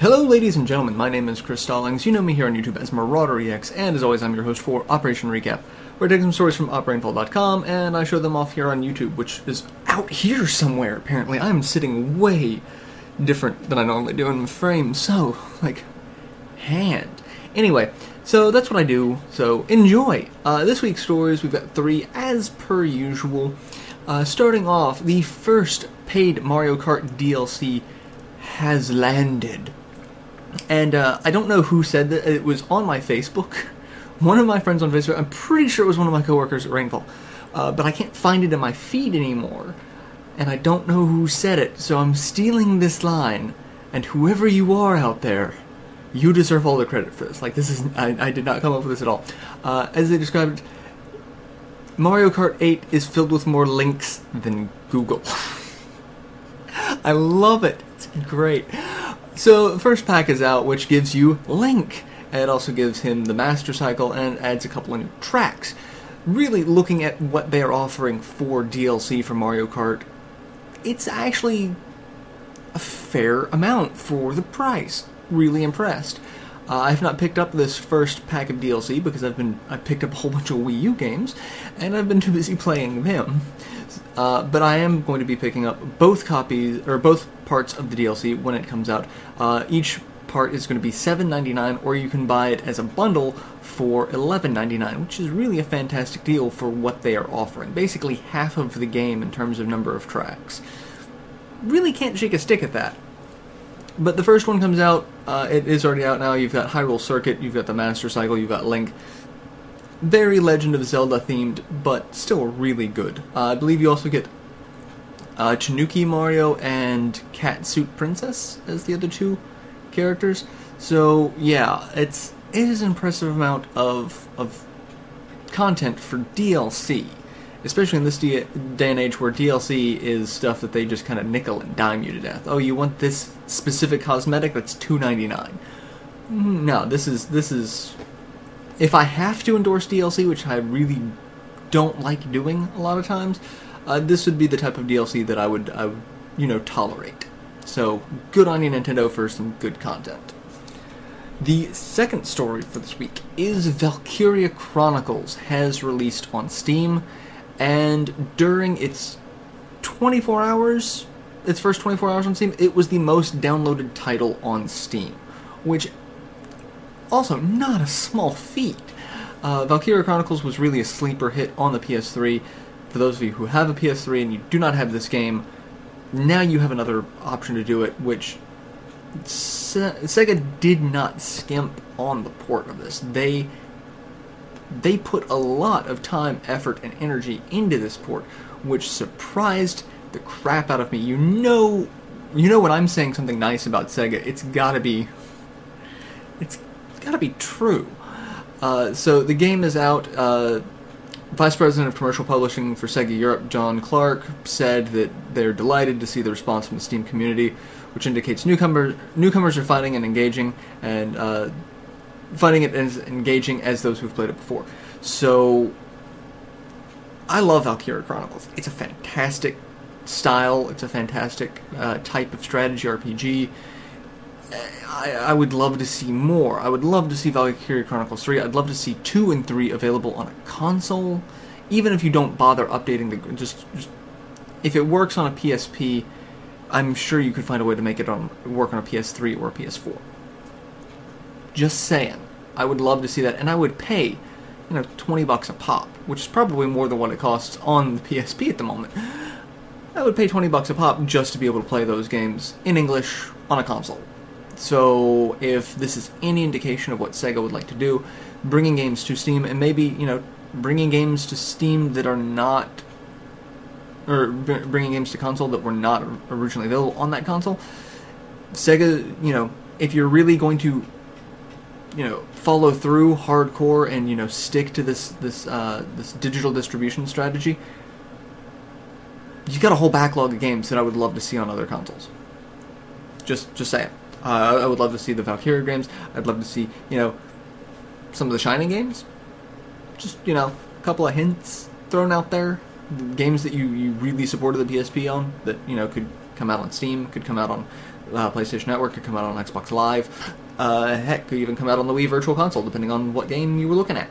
Hello ladies and gentlemen, my name is Chris Stollings. You know me here on YouTube as MarauderEX, and as always I'm your host for Operation Recap, where I take some stories from Rainfall.com and I show them off here on YouTube, which is out here somewhere apparently. I'm sitting way different than I normally do in the frame, so, hand. Anyway, so that's what I do, so enjoy! This week's stories, we've got 3 as per usual. Starting off, the first paid Mario Kart DLC has landed. And I don't know who said that. It was on my Facebook. One of my friends on Facebook, I'm pretty sure it was one of my coworkers at Rainfall. But I can't find it in my feed anymore. And I don't know who said it, so I'm stealing this line. And whoever you are out there, you deserve all the credit for this. This is, I did not come up with this at all. As they described it, Mario Kart 8 is filled with more links than Google. I love it. It's great. So, the first pack is out, which gives you Link. It also gives him the Master Cycle and adds a couple of new tracks. Really looking at what they're offering for DLC for Mario Kart, it's actually a fair amount for the price. Really impressed. I've not picked up this first pack of DLC because I picked up a whole bunch of Wii U games, and I've been too busy playing them. But I am going to be picking up both copies, or both parts of the DLC when it comes out. Each part is going to be $7.99, or you can buy it as a bundle for $11.99, which is really a fantastic deal for what they are offering. Basically half of the game in terms of number of tracks. Really can't shake a stick at that. But the first one comes out, it is already out now. You've got Hyrule Circuit, you've got the Master Cycle, you've got Link. Very Legend of Zelda themed, but still really good. I believe you also get Tanuki Mario and Catsuit Princess as the other 2 characters. So yeah, it is an impressive amount of content for DLC, especially in this day and age where DLC is stuff that they just kind of nickel and dime you to death. Oh, you want this specific cosmetic? That's $2.99. No, this is. If I have to endorse DLC, which I really don't like doing a lot of times, this would be the type of DLC that I would tolerate. So, good on you, Nintendo, for some good content. The second story for this week is Valkyria Chronicles has released on Steam, and during its 24 hours, its first 24 hours on Steam, it was the most downloaded title on Steam, which also not a small feat. Valkyria Chronicles was really a sleeper hit on the PS3. For those of you who have a PS3 and you do not have this game, now you have another option to do it, which Sega did not skimp on the port of this. They put a lot of time, effort, and energy into this port, which surprised the crap out of me. You know when I'm saying something nice about Sega, it's gotta be true. So the game is out. Vice President of Commercial Publishing for Sega Europe, John Clark, said that they're delighted to see the response from the Steam community, which indicates newcomers are finding it engaging, and finding it as engaging as those who've played it before. So I love Valkyria Chronicles. It's a fantastic style. It's a fantastic type of strategy RPG. I would love to see more. I would love to see Valkyria Chronicles 3. I'd love to see 2 and 3 available on a console. Even if you don't bother updating the... Just if it works on a PSP, I'm sure you could find a way to make it work on a PS3 or a PS4. Just saying. I would love to see that, and I would pay, $20 a pop, which is probably more than what it costs on the PSP at the moment. I would pay $20 a pop just to be able to play those games in English on a console. So, if this is any indication of what Sega would like to do, bringing games to Steam, and maybe, bringing games to Steam that are not, or bringing games to console that were not originally available on that console, Sega, if you're really going to, follow through hardcore and, stick to this digital distribution strategy, you've got a whole backlog of games that I would love to see on other consoles. Just saying. I would love to see the Valkyria games. I'd love to see, some of the Shining games. Just, a couple of hints thrown out there. Games that you really supported the PSP on, that, could come out on Steam, could come out on PlayStation Network, could come out on Xbox Live. Heck, could even come out on the Wii Virtual Console, depending on what game you were looking at.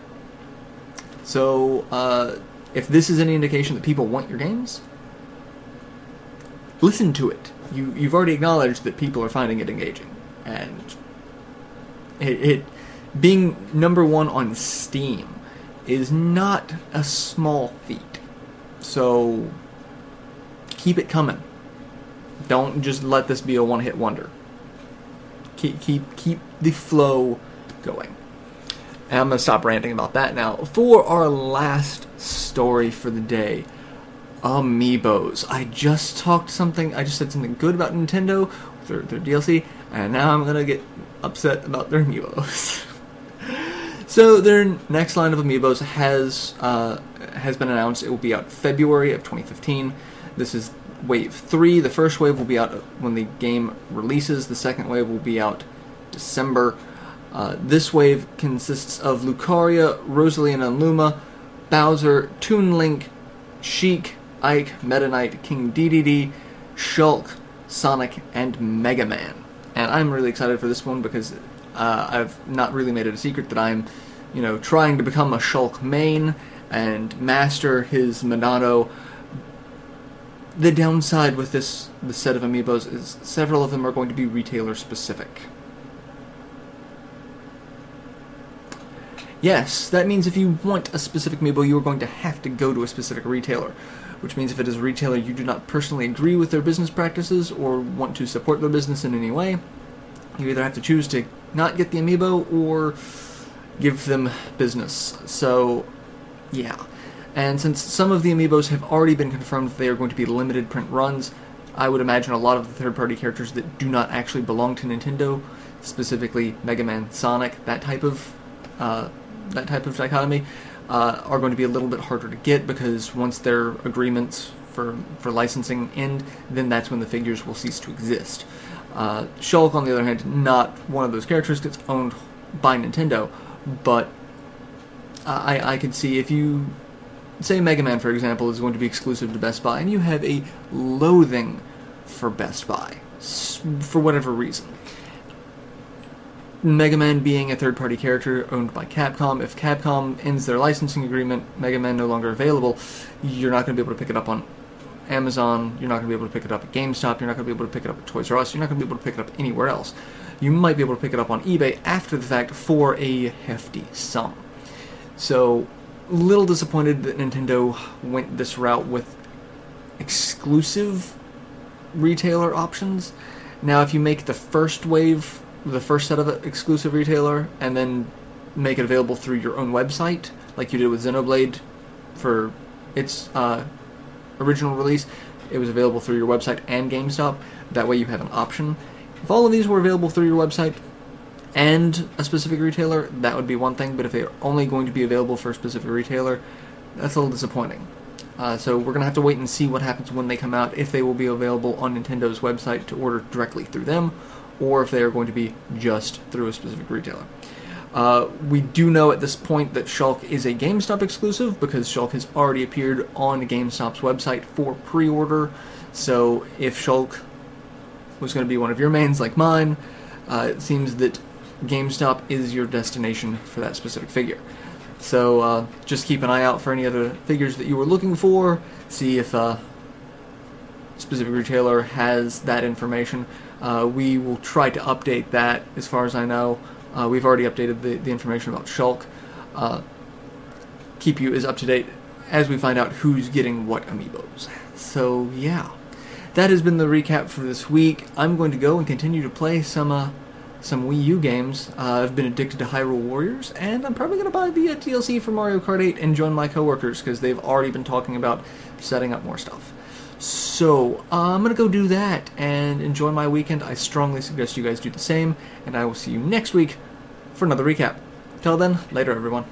So, if this is any indication that people want your games, listen to it. You've already acknowledged that people are finding it engaging, and it being #1 on Steam is not a small feat. So keep it coming. Don't just let this be a one-hit wonder. Keep the flow going. And I'm going to stop ranting about that now. For our last story for the day, Amiibos. I just said something good about Nintendo with their DLC, and now I'm going to get upset about their Amiibos. So their next line of Amiibos has been announced. It will be out February of 2015. This is Wave 3. The first wave will be out when the game releases. The second wave will be out December. This wave consists of Lucaria, Rosalie and Luma, Bowser, Toon Link, Sheik, Ike, Meta Knight, King Dedede, Shulk, Sonic, and Mega Man. And I'm really excited for this one because I've not really made it a secret that I'm, trying to become a Shulk main and master his Monado. The downside with this set of Amiibos is several of them are going to be retailer specific. Yes, that means if you want a specific Amiibo, you are going to have to go to a specific retailer. Which means if it is a retailer you do not personally agree with their business practices or want to support their business in any way, you either have to choose to not get the Amiibo or give them business. So, yeah. And since some of the Amiibos have already been confirmed that they are going to be limited print runs, I would imagine a lot of the third-party characters that do not actually belong to Nintendo, specifically Mega Man, Sonic, that type of dichotomy, are going to be a little bit harder to get because once their agreements for licensing end, then that's when the figures will cease to exist. Shulk, on the other hand, not one of those characters, gets owned by Nintendo, but I could see if you say Mega Man, for example, is going to be exclusive to Best Buy, and you have a loathing for Best Buy, for whatever reason. Mega Man being a third-party character owned by Capcom, if Capcom ends their licensing agreement, Mega Man no longer available, you're not going to be able to pick it up on Amazon, you're not going to be able to pick it up at GameStop, you're not going to be able to pick it up at Toys R Us, you're not going to be able to pick it up anywhere else. You might be able to pick it up on eBay after the fact for a hefty sum. So, little disappointed that Nintendo went this route with exclusive retailer options. Now, if you make the first wave, the first set of exclusive retailer, and then make it available through your own website, like you did with Xenoblade for its original release, it was available through your website and GameStop. That way you have an option. If all of these were available through your website and a specific retailer, that would be one thing, but if they're only going to be available for a specific retailer, that's a little disappointing. So we're going to have to wait and see what happens when they come out, if they will be available on Nintendo's website to order directly through them, or if they are going to be just through a specific retailer. We do know at this point that Shulk is a GameStop exclusive, because Shulk has already appeared on GameStop's website for pre-order, so if Shulk was going to be one of your mains like mine, it seems that GameStop is your destination for that specific figure. So just keep an eye out for any other figures that you were looking for, see if a specific retailer has that information. We will try to update that as far as I know. We've already updated the information about Shulk. Keep you as up to date as we find out who's getting what Amiibos. So yeah, that has been the recap for this week. I'm going to go and continue to play some Wii U games. I've been addicted to Hyrule Warriors, and I'm probably going to buy the DLC for Mario Kart 8 and join my coworkers, because they've already been talking about setting up more stuff. So, I'm going to go do that and enjoy my weekend. I strongly suggest you guys do the same, and I will see you next week for another recap. Till then, later everyone.